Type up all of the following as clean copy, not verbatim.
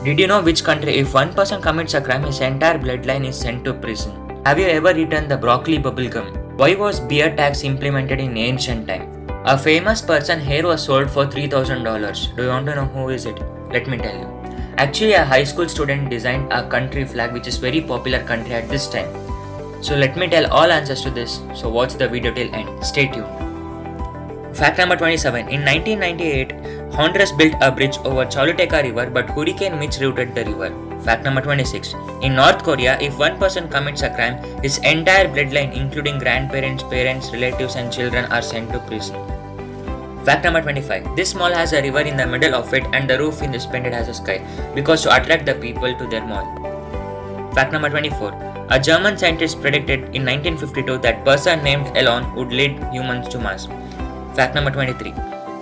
Did you know which country, if one person commits a crime, his entire bloodline is sent to prison? Have you ever eaten the broccoli bubblegum? Why was beer tax implemented in ancient time? A famous person's hair was sold for $3,000. Do you want to know who is it? Let me tell you. Actually, a high school student designed a country flag which is very popular country at this time. So let me tell all answers to this. So watch the video till end. Stay tuned. Fact number 27. In 1998, Honduras built a bridge over Choluteca River, but Hurricane Mitch routed the river. Fact number 26. In North Korea, if one person commits a crime, his entire bloodline, including grandparents, parents, relatives, and children, are sent to prison. Fact number 25. This mall has a river in the middle of it, and the roof is painted as a sky, because to attract the people to their mall. Fact number 24. A German scientist predicted in 1952 that person named Elon would lead humans to Mars. Fact number 23.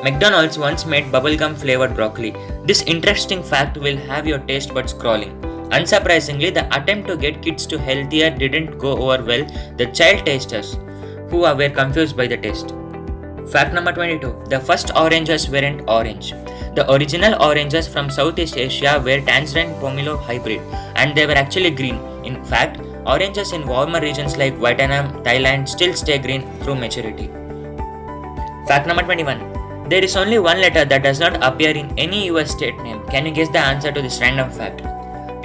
McDonald's once made bubblegum flavored broccoli. This interesting fact will have your taste buds crawling. Unsurprisingly, the attempt to get kids to healthier didn't go over well. The child tasters, who were confused by the taste. Fact number 22. The first oranges weren't orange. The original oranges from Southeast Asia were tangerine pomelo hybrid, and they were actually green. In fact, oranges in warmer regions like Vietnam, Thailand still stay green through maturity. Fact number 21. There is only one letter that does not appear in any US state name. Can you guess the answer to this random fact?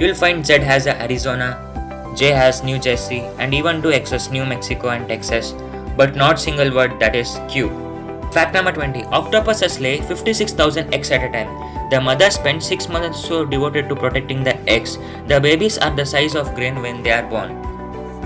You will find Z has Arizona, J has New Jersey, and even 2 X's New Mexico and Texas, but not single word, that is Q. Fact number 20. Octopuses lay 56,000 eggs at a time. The mother spends 6 months so devoted to protecting the eggs. The babies are the size of grain when they are born.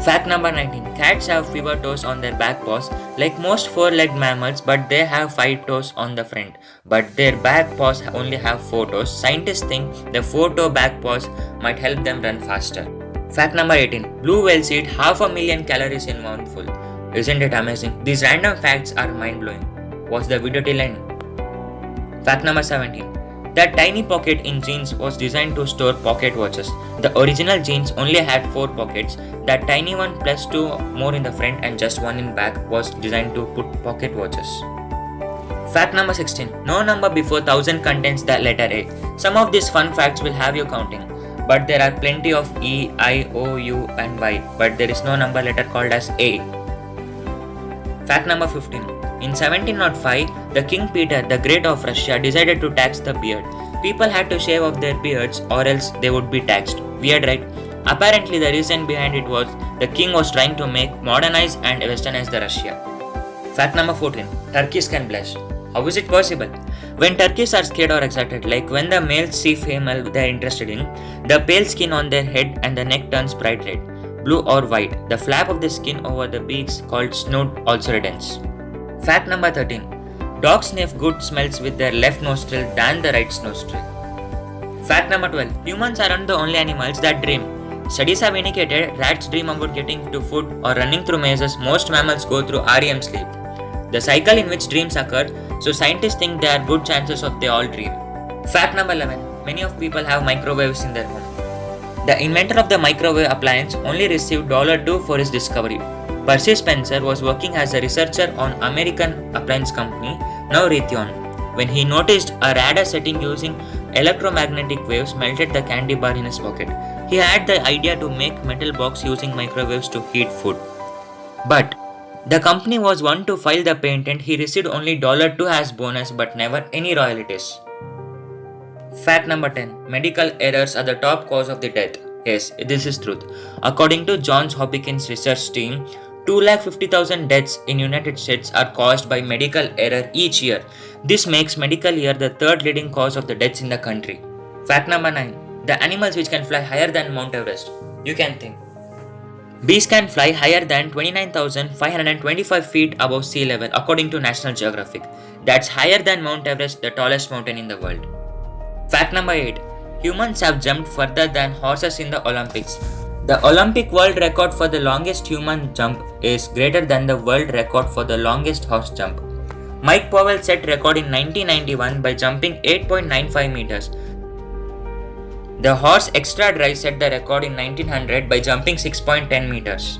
Fact number 19. Cats have fewer toes on their back paws like most 4-legged mammals, but they have 5 toes on the front. But their back paws only have 4 toes. Scientists think the 4-toe back paws might help them run faster. Fact number 18. Blue whales eat 500,000 calories in one full. Isn't it amazing? These random facts are mind-blowing. Watch the video till end. Fact number 17. That tiny pocket in jeans was designed to store pocket watches. The original jeans only had 4 pockets. That tiny one plus 2 more in the front and just 1 in back was designed to put pocket watches. Fact number 16. No number before 1000 contains the letter A. Some of these fun facts will have you counting. But there are plenty of E, I, O, U and Y. But there is no number letter called as A. Fact number 15. In 1705, the King Peter the Great of Russia decided to tax the beard. People had to shave off their beards or else they would be taxed. Weird, right? Apparently the reason behind it was the king was trying to modernize and westernize the Russia. Fact number 14. Turkeys can blush. How is it possible? When turkeys are scared or excited, like when the males see female they are interested in, the pale skin on their head and the neck turns bright red, blue or white. The flap of the skin over the beaks called snoot also reddens. Fact number 13. Dogs sniff good smells with their left nostril than the right nostril. Fact number 12. Humans aren't the only animals that dream. Studies have indicated rats dream about getting to food or running through mazes. Most mammals go through REM sleep, the cycle in which dreams occur, so scientists think there are good chances of they all dream. Fact number 11. Many of people have microwaves in their home. The inventor of the microwave appliance only received $2 for his discovery. Percy Spencer was working as a researcher on American appliance company, now Raytheon, when he noticed a radar setting using electromagnetic waves melted the candy bar in his pocket. He had the idea to make metal box using microwaves to heat food. But the company was one to file the patent. He received only $2 as bonus but never any royalties. Fact number 10. Medical errors are the top cause of the death. Yes, this is truth. According to Johns Hopkins research team, 250,000 deaths in United States are caused by medical error each year. This makes medical error the 3rd leading cause of the deaths in the country. Fact number 9. The animals which can fly higher than Mount Everest. You can think. Bees can fly higher than 29,525 feet above sea level according to National Geographic. That's higher than Mount Everest, the tallest mountain in the world. Fact number 8. Humans have jumped further than horses in the Olympics. The Olympic world record for the longest human jump is greater than the world record for the longest horse jump. Mike Powell set record in 1991 by jumping 8.95 meters. The horse Extra Dry set the record in 1900 by jumping 6.10 meters.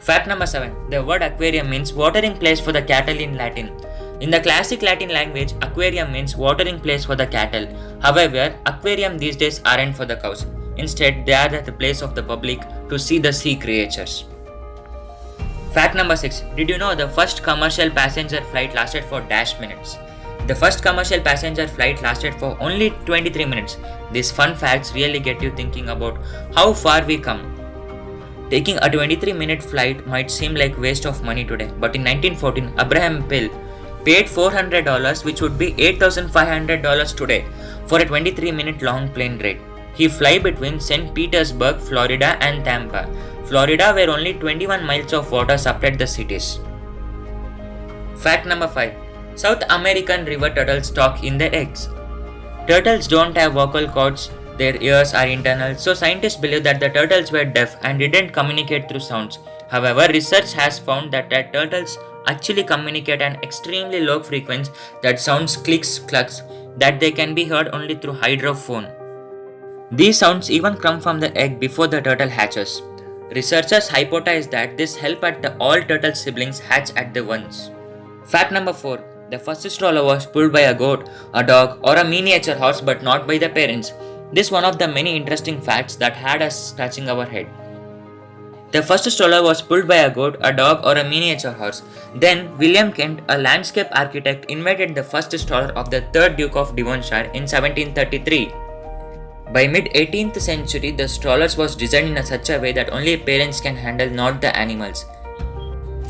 Fact number 7. The word aquarium means watering place for the cattle in Latin. In the classic Latin language, aquarium means watering place for the cattle. However, aquarium these days aren't for the cows. Instead, they are at the place of the public to see the sea creatures. Fact number 6. Did you know the first commercial passenger flight lasted for dash minutes? The first commercial passenger flight lasted for only 23 minutes. These fun facts really get you thinking about how far we come. Taking a 23-minute flight might seem like waste of money today, but in 1914, Abraham Bell paid $400, which would be $8,500 today, for a 23-minute long plane ride. He flew between St. Petersburg, Florida and Tampa, Florida, where only 21 miles of water separated the cities. Fact number 5. South American river turtles talk in their eggs. Turtles don't have vocal cords, their ears are internal, so scientists believe that the turtles were deaf and didn't communicate through sounds. However, research has found that the turtles actually communicate an extremely low frequency that sounds clicks clucks that they can be heard only through hydrophone. These sounds even come from the egg before the turtle hatches. Researchers hypothesize that this helps at the all turtle siblings hatch at the once. Fact number 4. The first stroller was pulled by a goat, a dog or a miniature horse but not by the parents. This is one of the many interesting facts that had us scratching our head. The first stroller was pulled by a goat, a dog or a miniature horse. Then William Kent, a landscape architect, invented the first stroller of the 3rd Duke of Devonshire in 1733. By mid-18th century, the strollers was designed in such a way that only parents can handle, not the animals.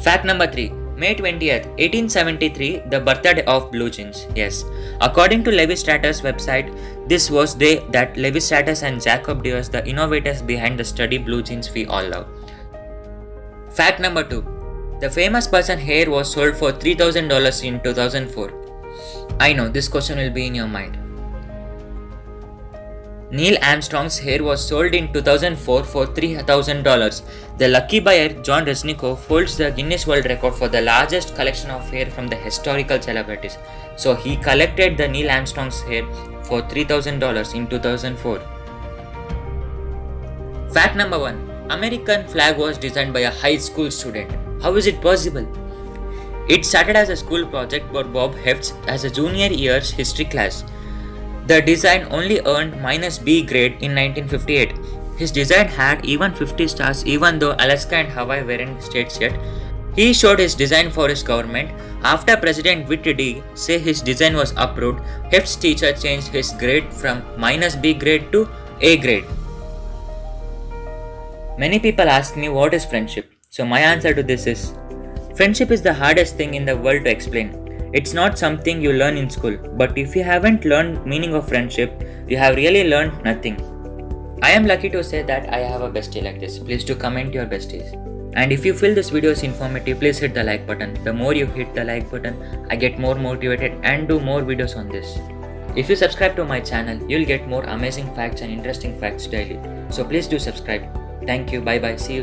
Fact number 3. May 20th, 1873, the birthday of blue jeans. Yes, according to Levi Strauss website, this was the day that Levi Strauss and Jacob Devers, the innovators behind the sturdy blue jeans we all love. Fact number 2. The famous person hair was sold for $3,000 in 2004. I know this question will be in your mind. Neil Armstrong's hair was sold in 2004 for $3,000. The lucky buyer, John Resnick, holds the Guinness World Record for the largest collection of hair from the historical celebrities. So he collected the Neil Armstrong's hair for $3,000 in 2004. Fact number 1. American flag was designed by a high school student. How is it possible? It started as a school project by Bob Hefts as a junior year's history class. The design only earned -B grade in 1958. His design had even 50 stars even though Alaska and Hawaii weren't states yet. He showed his design for his government. After President Whitney D said his design was approved, Heft's teacher changed his grade from -B grade to A grade. Many people ask me what is friendship. So my answer to this is, friendship is the hardest thing in the world to explain. It's not something you learn in school, but if you haven't learned meaning of friendship, you have really learned nothing. I am lucky to say that I have a bestie like this. Please do comment your besties. And if you feel this video is informative, please hit the like button. The more you hit the like button, I get more motivated and do more videos on this. If you subscribe to my channel, you'll get more amazing facts and interesting facts daily. So please do subscribe. Thank you. Bye bye. See you soon.